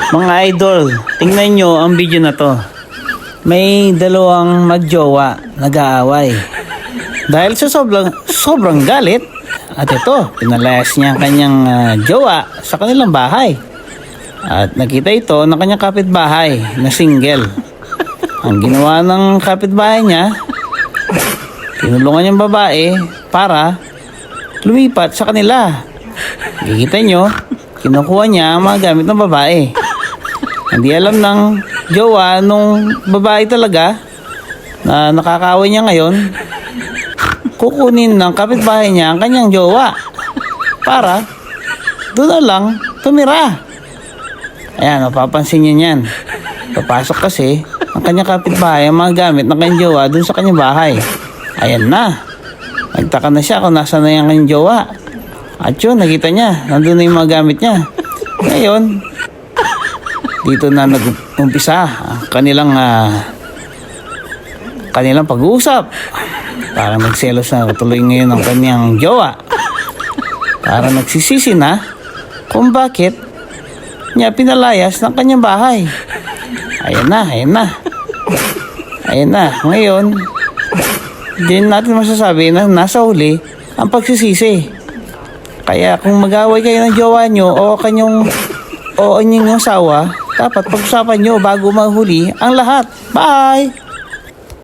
Mga idol, tingnan nyo ang video na to. May dalawang magjowa nag-aaway. Dahil sa sobrang galit, at ito, pinalayas niya ang kanyang jowa sa kanilang bahay. At nakita ito ng kanyang kapitbahay na single. Ang ginawa ng kapitbahay niya, tinulungan yung babae para lumipat sa kanila. Kikita nyo, kinukuha niya ang mga gamit ng babae. Hindi alam ng jowa nung babae talaga na nakakaway niya ngayon, kukunin ng kapitbahay niya ang kanyang jowa para doon na lang tumira. Ayan, mapapansin niyo yan. Papasok kasi ang kanyang kapitbahay ang mga gamit ng kanyang jowa doon sa kanyang bahay. Ayan na. Nagtaka na siya kung nasa na yung kanyang jowa. At yun, nakita niya, nandun na yung mga gamit niya. Ngayon, dito na nag-umpisa ang kanilang pag-uusap. Parang nagselos na tuloy ngayon ang kanyang jowa. Parang nagsisisi na kung bakit niya pinalayas ng kanyang bahay. Ayan na. Ayan na. Ngayon, din natin masasabi na nasa huli ang pagsisisi. Kaya kung mag-away kayo ng jowa nyo o inyong asawa, dapat pag-usapan nyo bago mahuli ang lahat. Bye!